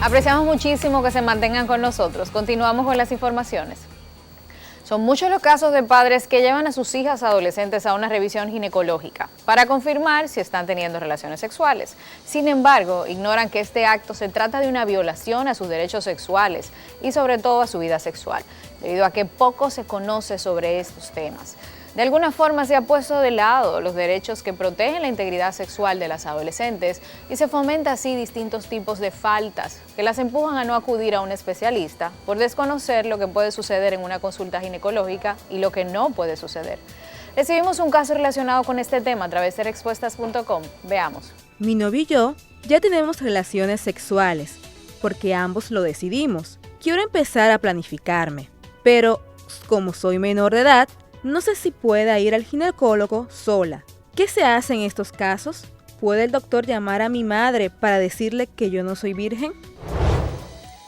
Apreciamos muchísimo que se mantengan con nosotros. Continuamos con las informaciones. Son muchos los casos de padres que llevan a sus hijas adolescentes a una revisión ginecológica para confirmar si están teniendo relaciones sexuales. Sin embargo, ignoran que este acto se trata de una violación a sus derechos sexuales y sobre todo a su vida sexual, debido a que poco se conoce sobre estos temas. De alguna forma se ha puesto de lado los derechos que protegen la integridad sexual de las adolescentes y se fomenta así distintos tipos de faltas que las empujan a no acudir a un especialista por desconocer lo que puede suceder en una consulta ginecológica y lo que no puede suceder. Recibimos un caso relacionado con este tema a través de Respuestas.com. Veamos. Mi novio y yo ya tenemos relaciones sexuales porque ambos lo decidimos. Quiero empezar a planificarme, pero como soy menor de edad, no sé si pueda ir al ginecólogo sola. ¿Qué se hace en estos casos? ¿Puede el doctor llamar a mi madre para decirle que yo no soy virgen?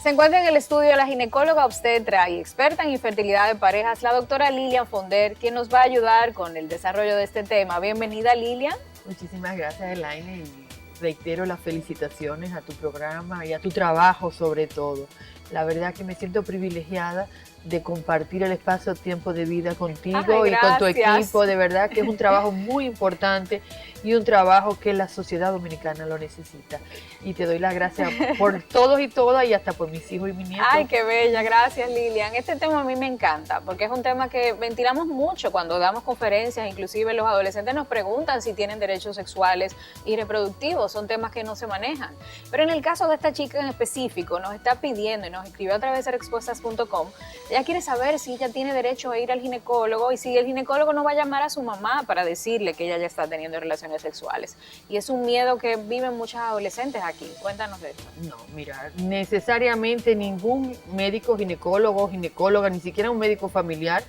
Se encuentra en el estudio la ginecóloga obstetra y experta en infertilidad de parejas, la doctora Lilian Fonder, quien nos va a ayudar con el desarrollo de este tema. Bienvenida, Lilian. Muchísimas gracias, Elaine, y reitero las felicitaciones a tu programa y a tu trabajo sobre todo. La verdad que me siento privilegiada de compartir el espacio-tiempo de vida contigo y con tu equipo. De verdad que es un trabajo muy importante y un trabajo que la sociedad dominicana lo necesita. Y te doy las gracias por todos y todas y hasta por mis hijos y mis nietos. Ay, qué bella. Gracias, Lilian. Este tema a mí me encanta porque es un tema que ventilamos mucho cuando damos conferencias. Inclusive los adolescentes nos preguntan si tienen derechos sexuales y reproductivos. Son temas que no se manejan. Pero en el caso de esta chica en específico, nos está pidiendo y nos escribió a través de Respuestas.com. Ella quiere saber si ella tiene derecho a ir al ginecólogo y si el ginecólogo no va a llamar a su mamá para decirle que ella ya está teniendo relaciones sexuales. Y es un miedo que viven muchas adolescentes aquí. Cuéntanos de esto. No, mira, necesariamente ningún médico, ginecólogo, ginecóloga, ni siquiera un médico familiar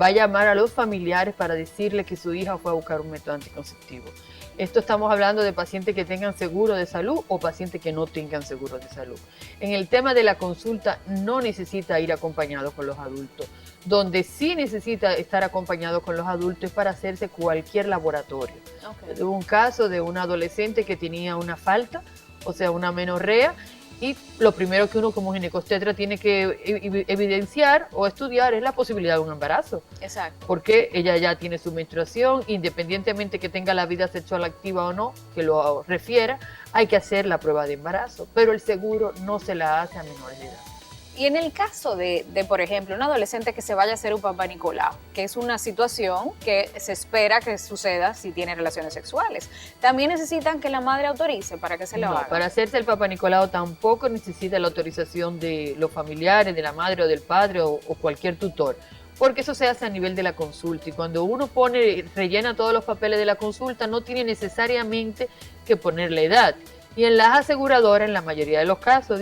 va a llamar a los familiares para decirle que su hija fue a buscar un método anticonceptivo. Esto estamos hablando de pacientes que tengan seguro de salud o pacientes que no tengan seguro de salud. En el tema de la consulta no necesita ir acompañado con los adultos. Donde sí necesita estar acompañado con los adultos es para hacerse cualquier laboratorio. Okay. Hubo un caso de un adolescente que tenía una falta, o sea, una menorrea, y lo primero que uno como ginecobstetra tiene que evidenciar o estudiar es la posibilidad de un embarazo. Exacto. Porque ella ya tiene su menstruación, independientemente que tenga la vida sexual activa o no, que lo refiera, hay que hacer la prueba de embarazo. Pero el seguro no se la hace a menores de edad. Y en el caso de, por ejemplo, un adolescente que se vaya a hacer un papá Nicolau, que es una situación que se espera que suceda si tiene relaciones sexuales, ¿también necesitan que la madre autorice para que se lo haga? No, para hacerse el papá Nicolau tampoco necesita la autorización de los familiares, de la madre o del padre o cualquier tutor, porque eso se hace a nivel de la consulta y cuando uno rellena todos los papeles de la consulta no tiene necesariamente que poner la edad. Y en las aseguradoras, en la mayoría de los casos,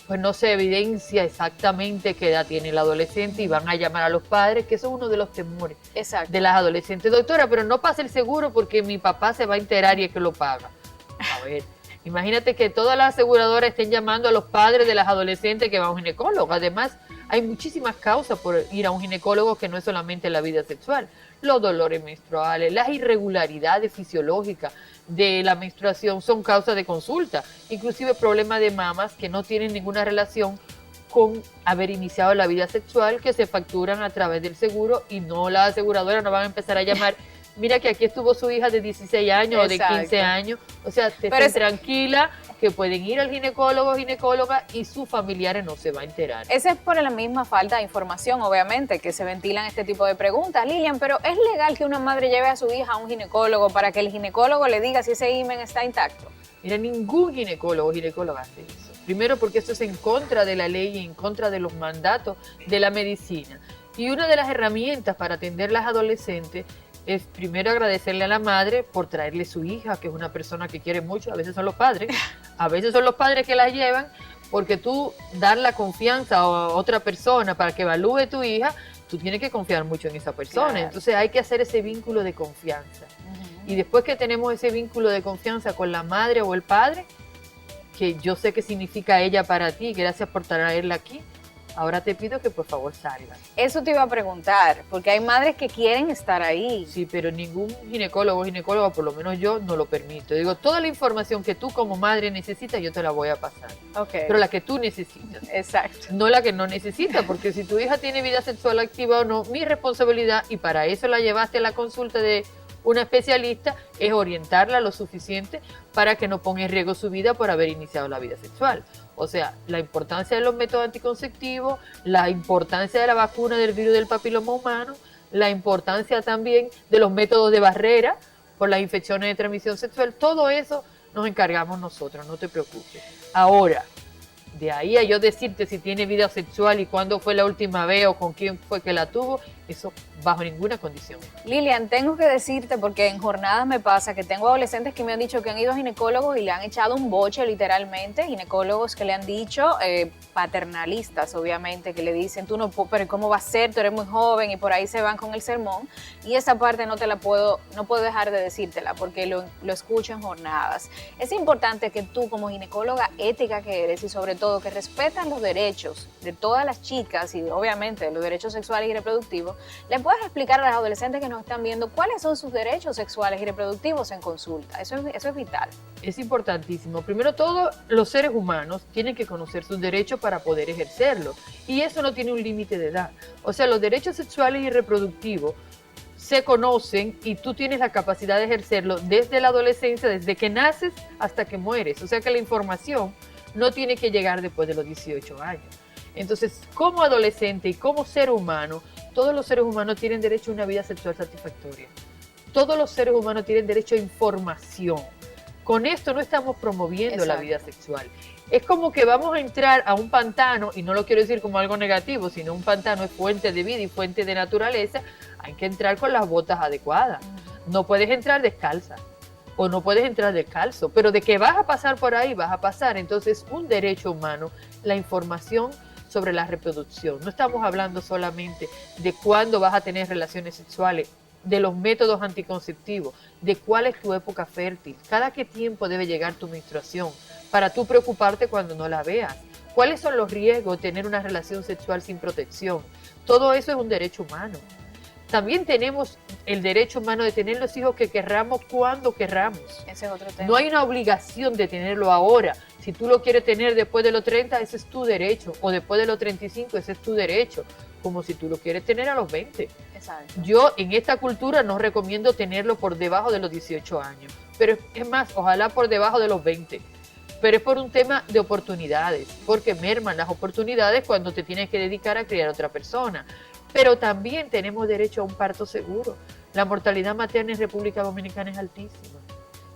pues no se evidencia exactamente qué edad tiene el adolescente y van a llamar a los padres, que eso es uno de los temores. Exacto. De las adolescentes. Doctora, pero no pasa el seguro porque mi papá se va a enterar y es que lo paga. A ver, imagínate que todas las aseguradoras estén llamando a los padres de las adolescentes que van a un ginecólogo. Además, hay muchísimas causas por ir a un ginecólogo que no es solamente la vida sexual. Los dolores menstruales, las irregularidades fisiológicas de la menstruación son causa de consulta, inclusive problemas de mamas que no tienen ninguna relación con haber iniciado la vida sexual, que se facturan a través del seguro y no las aseguradoras no van a empezar a llamar, mira que aquí estuvo su hija de 16 años o de 15 años, o sea, estén tranquila que pueden ir al ginecólogo o ginecóloga y sus familiares no se va a enterar. Esa es por la misma falta de información, obviamente, que se ventilan este tipo de preguntas. Lilian, pero ¿es legal que una madre lleve a su hija a un ginecólogo para que el ginecólogo le diga si ese himen está intacto? Mira, ningún ginecólogo o ginecóloga hace eso. Primero porque esto es en contra de la ley y en contra de los mandatos de la medicina. Y una de las herramientas para atender a las adolescentes es primero agradecerle a la madre por traerle su hija, que es una persona que quiere mucho, a veces son los padres que la llevan, porque tú dar la confianza a otra persona para que evalúe tu hija, tú tienes que confiar mucho en esa persona, claro. Entonces hay que hacer ese vínculo de confianza. Y después que tenemos ese vínculo de confianza con la madre o el padre, que yo sé que significa ella para ti, gracias por traerla aquí, ahora te pido que por favor salgas. Eso te iba a preguntar, porque hay madres que quieren estar ahí. Sí, pero ningún ginecólogo o ginecóloga, por lo menos yo, no lo permito. Digo, toda la información que tú como madre necesitas, yo te la voy a pasar. Okay. Pero la que tú necesitas. Exacto. No la que no necesitas, porque si tu hija tiene vida sexual activa o no, mi responsabilidad, y para eso la llevaste a la consulta de una especialista, es orientarla lo suficiente para que no ponga en riesgo su vida por haber iniciado la vida sexual. O sea, la importancia de los métodos anticonceptivos, la importancia de la vacuna del virus del papiloma humano, la importancia también de los métodos de barrera por las infecciones de transmisión sexual, todo eso nos encargamos nosotros, no te preocupes. Ahora, de ahí a yo decirte si tiene vida sexual y cuándo fue la última vez o con quién fue que la tuvo, eso bajo ninguna condición. Lilian, tengo que decirte, porque en jornadas me pasa que tengo adolescentes que me han dicho que han ido a ginecólogos y le han echado un boche literalmente, ginecólogos que le han dicho, paternalistas obviamente, que le dicen, tú no, pero ¿cómo va a ser? Tú eres muy joven, y por ahí se van con el sermón, y esa parte no puedo dejar de decírtela, porque lo escucho en jornadas. Es importante que tú como ginecóloga ética que eres, y sobre todo que respetas los derechos de todas las chicas, y obviamente los derechos sexuales y reproductivos, le puedes explicar a las adolescentes que nos están viendo cuáles son sus derechos sexuales y reproductivos en consulta. Eso es vital. Es importantísimo. Primero todo, los seres humanos tienen que conocer sus derechos para poder ejercerlos. Y eso no tiene un límite de edad. O sea, los derechos sexuales y reproductivos se conocen y tú tienes la capacidad de ejercerlo desde la adolescencia, desde que naces hasta que mueres. O sea que la información no tiene que llegar después de los 18 años. Entonces, como adolescente y como ser humano, todos los seres humanos tienen derecho a una vida sexual satisfactoria. Todos los seres humanos tienen derecho a información. Con esto no estamos promoviendo la vida sexual. Es como que vamos a entrar a un pantano, y no lo quiero decir como algo negativo, sino un pantano es fuente de vida y fuente de naturaleza. Hay que entrar con las botas adecuadas. No puedes entrar descalza o no puedes entrar descalzo, pero de que vas a pasar por ahí, vas a pasar. Entonces, un derecho humano, la información sobre la reproducción. No estamos hablando solamente de cuándo vas a tener relaciones sexuales, de los métodos anticonceptivos, de cuál es tu época fértil, cada qué tiempo debe llegar tu menstruación, para tú preocuparte cuando no la veas. ¿Cuáles son los riesgos de tener una relación sexual sin protección? Todo eso es un derecho humano. También tenemos el derecho humano de tener los hijos que querramos cuando querramos. Ese es otro tema. No hay una obligación de tenerlo ahora. Si tú lo quieres tener después de los 30, ese es tu derecho. O después de los 35, ese es tu derecho. Como si tú lo quieres tener a los 20. Exacto. Yo en esta cultura no recomiendo tenerlo por debajo de los 18 años. Pero es más, ojalá por debajo de los 20. Pero es por un tema de oportunidades. Porque merman las oportunidades cuando te tienes que dedicar a criar a otra persona. Pero también tenemos derecho a un parto seguro. La mortalidad materna en República Dominicana es altísima.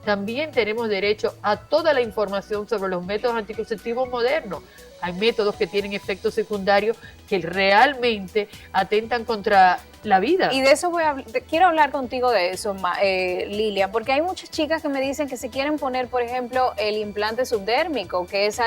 También tenemos derecho a toda la información sobre los métodos anticonceptivos modernos. Hay métodos que tienen efectos secundarios que realmente atentan contra la vida. Y de eso quiero hablar contigo de eso, Lilia, porque hay muchas chicas que me dicen que se quieren poner, por ejemplo, el implante subdérmico, que es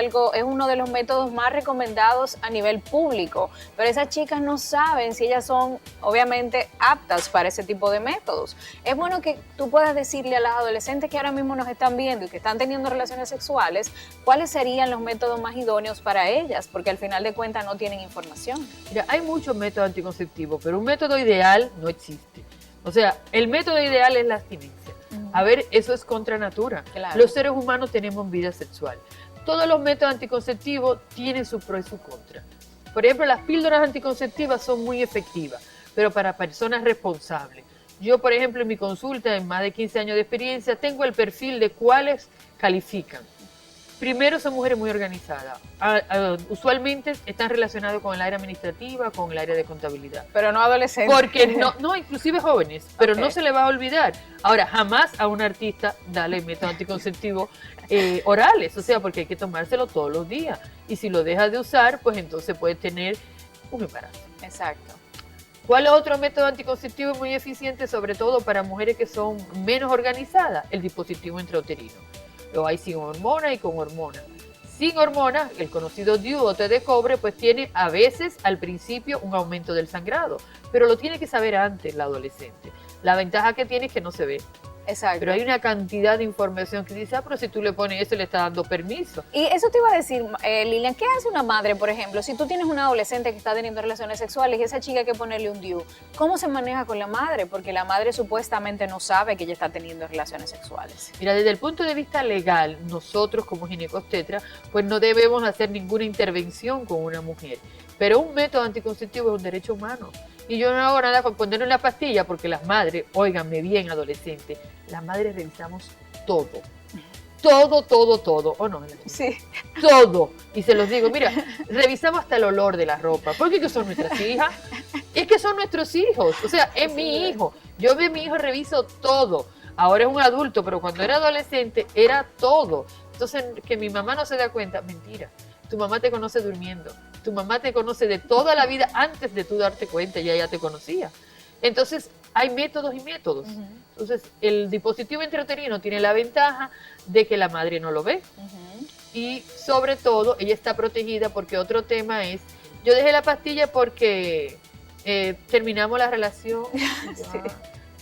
uno de los métodos más recomendados a nivel público, pero esas chicas no saben si ellas son, obviamente, aptas para ese tipo de métodos. Es bueno que tú puedas decirle a las adolescentes que ahora mismo nos están viendo y que están teniendo relaciones sexuales, cuáles serían los métodos más idóneos para ellas, porque al final de cuentas no tienen información. Mira, hay muchos métodos anticonceptivos, pero un método ideal no existe. O sea, el método ideal es la abstinencia. A ver, eso es contra natura. Claro. Los seres humanos tenemos vida sexual. Todos los métodos anticonceptivos tienen su pro y su contra. Por ejemplo, las píldoras anticonceptivas son muy efectivas, pero para personas responsables. Yo, por ejemplo, en mi consulta, en más de 15 años de experiencia, tengo el perfil de cuáles califican. Primero, son mujeres muy organizadas. Usualmente están relacionadas con el área administrativa, con el área de contabilidad. Pero no adolescentes. Porque no, inclusive jóvenes, pero Okay. no se le va a olvidar. Ahora, jamás a un artista dale métodos anticonceptivos orales, o sea, porque hay que tomárselo todos los días. Y si lo dejas de usar, pues entonces puede tener un embarazo. Exacto. ¿Cuál es otro método anticonceptivo muy eficiente, sobre todo para mujeres que son menos organizadas? El dispositivo intrauterino. Lo hay sin hormona y con hormona. Sin hormona, el conocido DIU o té de cobre, pues tiene a veces al principio un aumento del sangrado, pero lo tiene que saber antes la adolescente. La ventaja que tiene es que no se ve. Exacto. Pero hay una cantidad de información que dice, pero si tú le pones eso, le estás dando permiso. Y eso te iba a decir, Lilian, ¿qué hace una madre, por ejemplo? Si tú tienes una adolescente que está teniendo relaciones sexuales y esa chica hay que ponerle un DIU, ¿cómo se maneja con la madre? Porque la madre supuestamente no sabe que ella está teniendo relaciones sexuales. Mira, desde el punto de vista legal, nosotros como ginecobstetra, pues no debemos hacer ninguna intervención con una mujer. Pero un método anticonceptivo es un derecho humano. Y yo no hago nada con ponerle una pastilla, porque las madres, óiganme bien, adolescentes, las madres revisamos todo. Todo, ¿o no? Sí. Todo. Y se los digo, mira, revisamos hasta el olor de la ropa. ¿Por qué? Que son nuestras hijas. Es que son nuestros hijos. O sea, es mi hijo. Yo veo a mi hijo, reviso todo. Ahora es un adulto, pero cuando era adolescente era todo. Entonces, que mi mamá no se da cuenta, mentira. Tu mamá te conoce durmiendo. Tu mamá te conoce de toda la vida antes de tú darte cuenta, ya te conocía. Entonces, hay métodos y métodos. Entonces, el dispositivo intrauterino tiene la ventaja de que la madre no lo ve. Y sobre todo, ella está protegida porque otro tema es, yo dejé la pastilla porque terminamos la relación. Sí.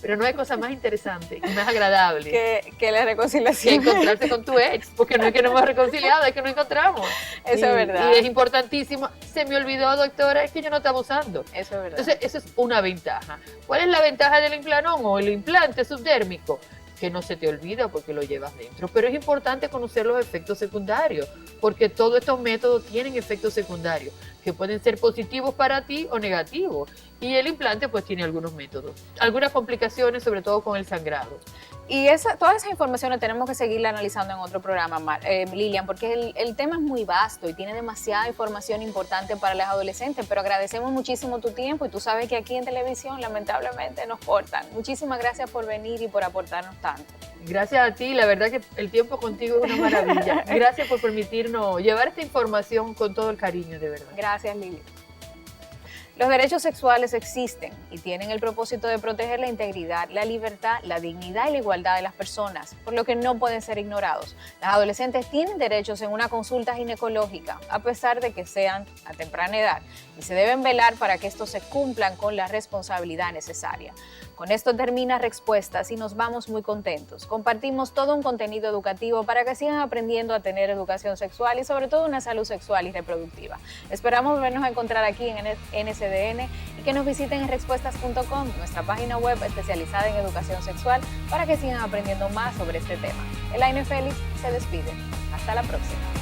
Pero no hay cosa más interesante y más agradable Que la que reconciliación. encontrarse con tu ex, porque no es que nos hemos reconciliado, es que nos encontramos. Eso es verdad. Y es importantísimo. Se me olvidó, doctora, es que yo no estaba usando. Eso es verdad. Entonces, eso es una ventaja. ¿Cuál es la ventaja del implanón o el implante subdérmico? Que no se te olvida porque lo llevas dentro. Pero es importante conocer los efectos secundarios, porque todos estos métodos tienen efectos secundarios, que pueden ser positivos para ti o negativos. Y el implante pues tiene algunos métodos, algunas complicaciones, sobre todo con el sangrado. Y toda esa información la tenemos que seguirla analizando en otro programa, Lilian, porque el tema es muy vasto y tiene demasiada información importante para las adolescentes, pero agradecemos muchísimo tu tiempo y tú sabes que aquí en televisión lamentablemente nos cortan. Muchísimas gracias por venir y por aportarnos tanto. Gracias a ti, la verdad que el tiempo contigo es una maravilla. Gracias por permitirnos llevar esta información con todo el cariño, de verdad. Gracias, Lilian. Los derechos sexuales existen y tienen el propósito de proteger la integridad, la libertad, la dignidad y la igualdad de las personas, por lo que no pueden ser ignorados. Las adolescentes tienen derechos en una consulta ginecológica, a pesar de que sean a temprana edad, y se deben velar para que estos se cumplan con la responsabilidad necesaria. Con esto termina Respuestas y nos vamos muy contentos. Compartimos todo un contenido educativo para que sigan aprendiendo a tener educación sexual y sobre todo una salud sexual y reproductiva. Esperamos volvernos a encontrar aquí en NSDN y que nos visiten en respuestas.com, nuestra página web especializada en educación sexual, para que sigan aprendiendo más sobre este tema. Elaine Félix se despide. Hasta la próxima.